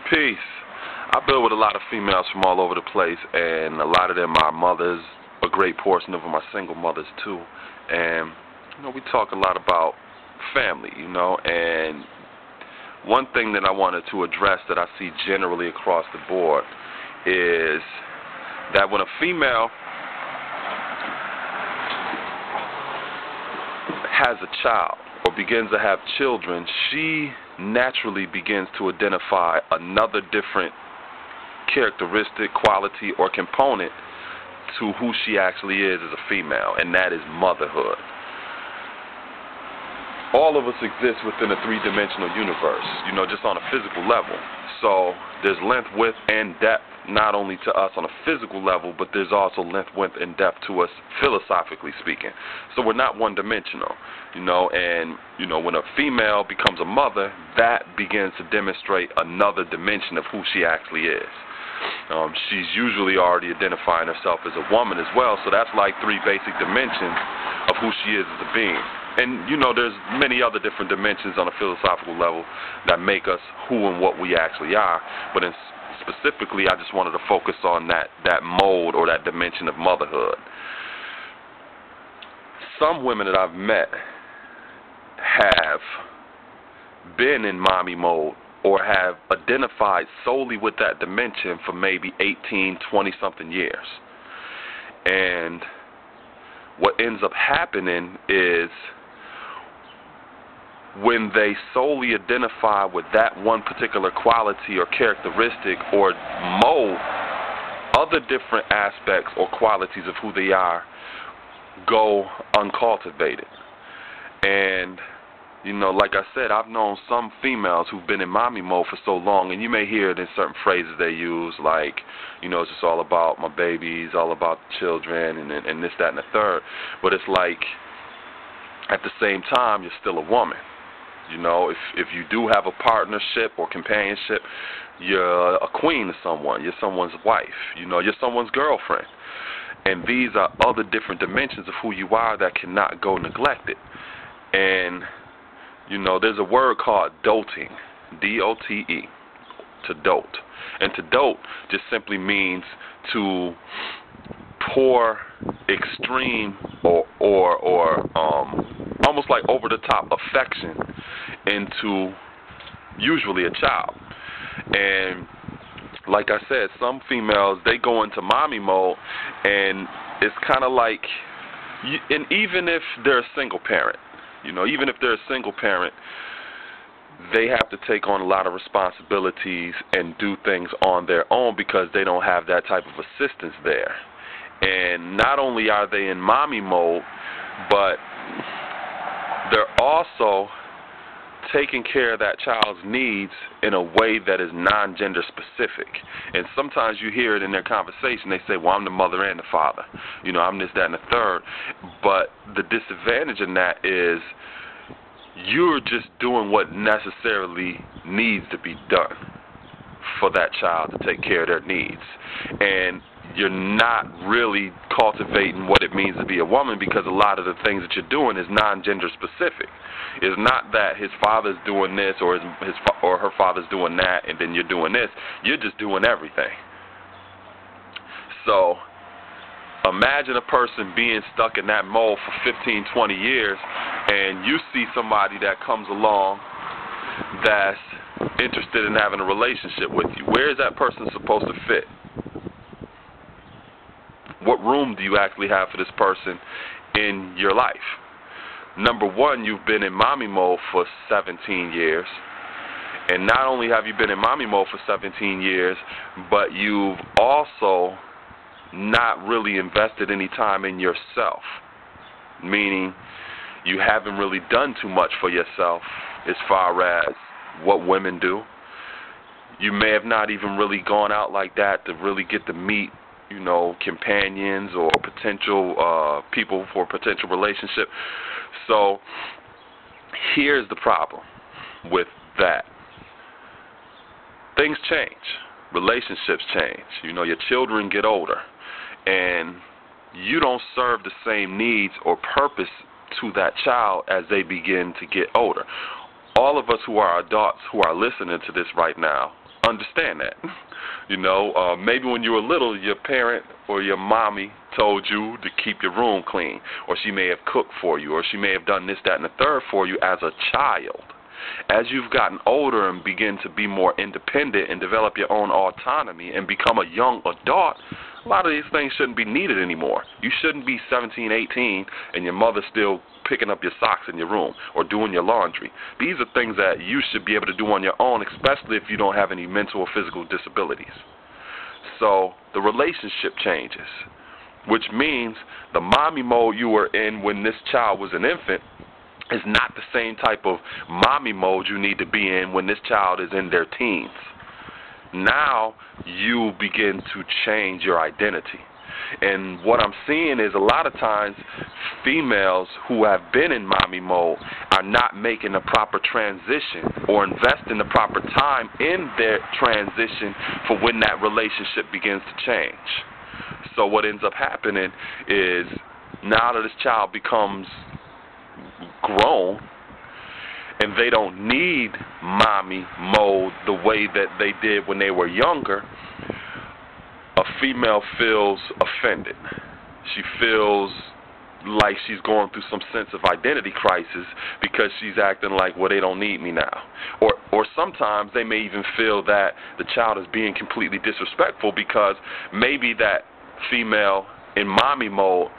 Peace. I build with a lot of females from all over the place, and a lot of them are mothers. A great portion of them are single mothers too. And we talk a lot about family, and one thing that I wanted to address that I see generally across the board is that when a female has a child or begins to have children, she naturally begins to identify another different characteristic, quality, or component to who she actually is as a female, and that is motherhood. All of us exist within a three-dimensional universe, just on a physical level. So there's length, width, and depth, not only to us on a physical level, but there's also length, width, and depth to us philosophically speaking. So we're not one-dimensional, and when a female becomes a mother, that begins to demonstrate another dimension of who she actually is. She's usually already identifying herself as a woman as well, so that's like three basic dimensions of who she is as a being. And, there's many other different dimensions on a philosophical level that make us who and what we actually are. But specifically, I just wanted to focus on that mode or that dimension of motherhood. Some women that I've met have been in mommy mode or have identified solely with that dimension for maybe 18, 20-something years. And what ends up happening is when they solely identify with that one particular quality or characteristic or mode, other different aspects or qualities of who they are go uncultivated. And like I said, I've known some females who've been in mommy mode for so long, and you may hear it in certain phrases they use, like, it's just all about my babies, all about the children, and this, that, and the third. But it's like, at the same time, you're still a woman. If you do have a partnership or companionship, you're a queen to someone. You're someone's wife. You're someone's girlfriend. And these are other different dimensions of who you are that cannot go neglected. And there's a word called doting, D-O-T-E, to dote. And to dote just simply means to pour extreme or almost like over-the-top affection into usually a child. And like I said, some females, they go into mommy mode, and it's kind of like, and even if they're a single parent, they have to take on a lot of responsibilities and do things on their own because they don't have that type of assistance there. And not only are they in mommy mode, but they're also taking care of that child's needs in a way that is non-gender specific. And sometimes you hear it in their conversation. They say, well, I'm the mother and the father. I'm this, that, and the third. But the disadvantage in that is you're just doing what necessarily needs to be done for that child to take care of their needs. And you're not really cultivating what it means to be a woman, because a lot of the things that you're doing is non-gender specific. It's not that his father's doing this or her father's doing that and then you're doing this. You're just doing everything. So imagine a person being stuck in that mold for 15, 20 years, and you see somebody that comes along that's interested in having a relationship with you. Where is that person supposed to fit? What room do you actually have for this person in your life? Number one, you've been in mommy mode for 17 years. And not only have you been in mommy mode for 17 years, but you've also not really invested any time in yourself. Meaning you haven't really done too much for yourself as far as what women do. You may have not even really gone out like that to really get to meet companions or potential people for a potential relationship. So here's the problem with that. Things change. Relationships change. Your children get older, and you don't serve the same needs or purpose to that child as they begin to get older. All of us who are adults who are listening to this right now understand that. You know, maybe when you were little, your parent or your mommy told you to keep your room clean, or she may have cooked for you, or she may have done this, that, and the third for you as a child. As you've gotten older and begin to be more independent and develop your own autonomy and become a young adult, a lot of these things shouldn't be needed anymore. You shouldn't be 17, 18, and your mother's still picking up your socks in your room or doing your laundry. These are things that you should be able to do on your own, especially if you don't have any mental or physical disabilities. So the relationship changes, which means the mommy mode you were in when this child was an infant is not the same type of mommy mode you need to be in when this child is in their teens. Now you begin to change your identity. And what I'm seeing is a lot of times females who have been in mommy mode are not making the proper transition or investing the proper time in their transition for when that relationship begins to change. So what ends up happening is now that this child becomes grown and they don't need mommy mode the way that they did when they were younger, a female feels offended. She feels like she's going through some sense of identity crisis because she's acting like, well, they don't need me now. Or sometimes they may even feel that the child is being completely disrespectful because maybe that female in mommy mode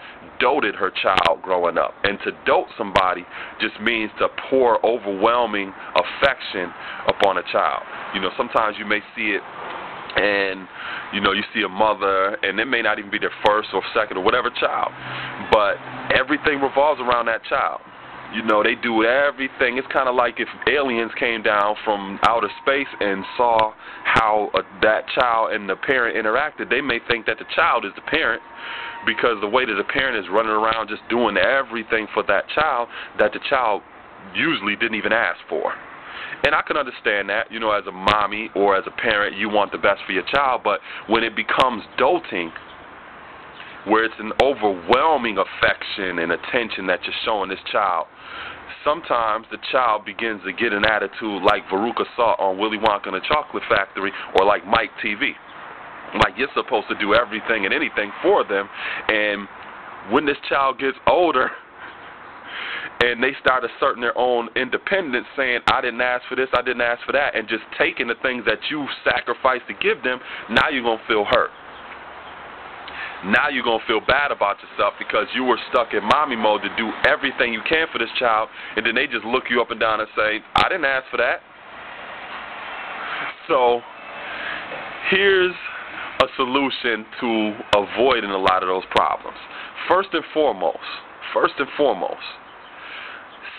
doted her child growing up. And to dote somebody just means to pour overwhelming affection upon a child. You know, sometimes you may see it and, you know, you see a mother, and it may not even be their first or second or whatever child, but everything revolves around that child. You know, they do everything. It's kind of like if aliens came down from outer space and saw how that child and the parent interacted. They may think that the child is the parent because the way that the parent is running around just doing everything for that child usually didn't even ask for. And I can understand that, you know, as a mommy or as a parent, you want the best for your child, but when it becomes doting, where it's an overwhelming affection and attention that you're showing this child, sometimes the child begins to get an attitude like Veruca saw on Willy Wonka and the Chocolate Factory, or like Mike TV. Like you're supposed to do everything and anything for them, and when this child gets older, and they start asserting their own independence, saying, I didn't ask for this, I didn't ask for that, and just taking the things that you sacrificed to give them, now you're going to feel hurt. Now you're going to feel bad about yourself because you were stuck in mommy mode to do everything you can for this child, and then they just look you up and down and say, I didn't ask for that. So here's a solution to avoiding a lot of those problems. First and foremost,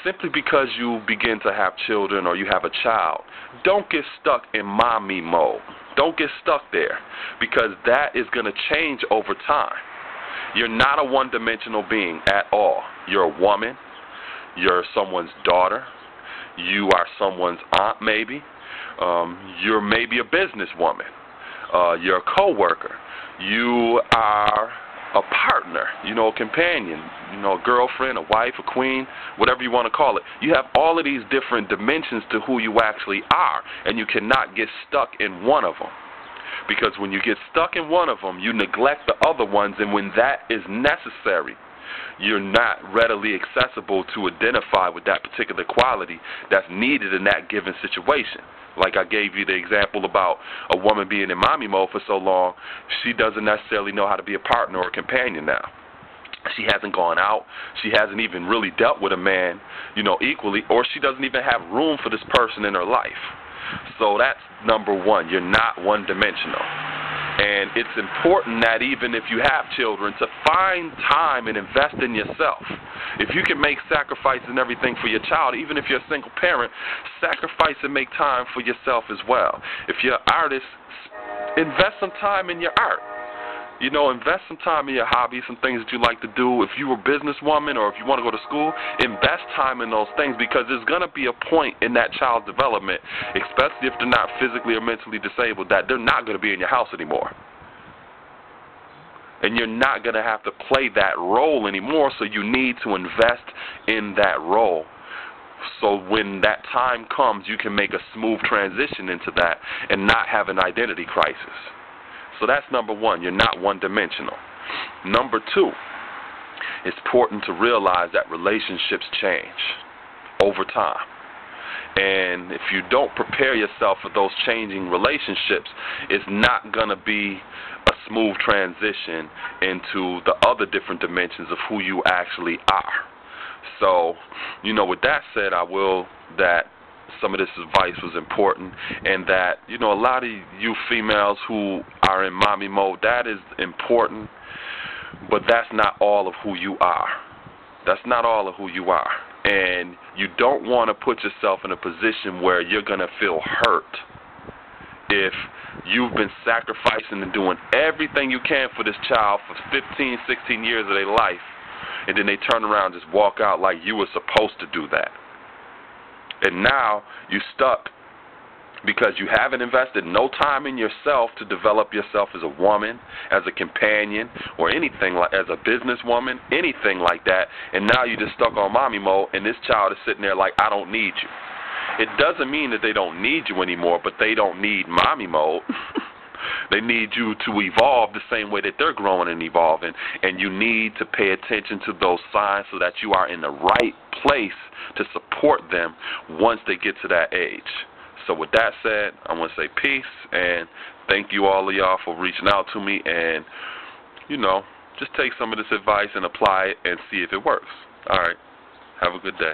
simply because you begin to have children or you have a child, don't get stuck in mommy mode. Don't get stuck there, because that is going to change over time. You're not a one-dimensional being at all. You're a woman. You're someone's daughter. You are someone's aunt, maybe. You're maybe a businesswoman. You're a co-worker. You are a partner, you know, a companion, you know, a girlfriend, a wife, a queen, whatever you want to call it. You have all of these different dimensions to who you actually are, and you cannot get stuck in one of them. Because when you get stuck in one of them, you neglect the other ones, and when that is necessary, you're not readily accessible to identify with that particular quality that's needed in that given situation. Like I gave you the example about a woman being in mommy mode for so long, she doesn't necessarily know how to be a partner or a companion now. She hasn't gone out. She hasn't even really dealt with a man, you know, equally, or she doesn't even have room for this person in her life. So that's number one. You're not one-dimensional. And it's important that even if you have children, to find time and invest in yourself. If you can make sacrifices and everything for your child, even if you're a single parent, sacrifice and make time for yourself as well. If you're an artist, invest some time in your art. You know, invest some time in your hobbies, some things that you like to do. If you're a businesswoman or if you want to go to school, invest time in those things, because there's going to be a point in that child's development, especially if they're not physically or mentally disabled, that they're not going to be in your house anymore. And you're not going to have to play that role anymore, so you need to invest in that role So when that time comes, you can make a smooth transition into that and not have an identity crisis. So that's number one. You're not one-dimensional. Number two, it's important to realize that relationships change over time. And if you don't prepare yourself for those changing relationships, it's not going to be a smooth transition into the other different dimensions of who you actually are. So, with that said, I will that some of this advice was important, and that, a lot of you females who are in mommy mode, that is important, but that's not all of who you are. That's not all of who you are. And you don't want to put yourself in a position where you're going to feel hurt if you've been sacrificing and doing everything you can for this child for 15, 16 years of their life, and then they turn around and just walk out like you were supposed to do that. And now you're stuck because you haven't invested no time in yourself to develop yourself as a woman, as a companion, or anything like, as a businesswoman, anything like that. And now you're just stuck on mommy mode, and this child is sitting there like, I don't need you. It doesn't mean that they don't need you anymore, but they don't need mommy mode. They need you to evolve the same way that they're growing and evolving, and you need to pay attention to those signs so that you are in the right place to support them once they get to that age. So with that said, I want to say peace, and thank you all of y'all for reaching out to me, and, just take some of this advice and apply it and see if it works. All right. Have a good day.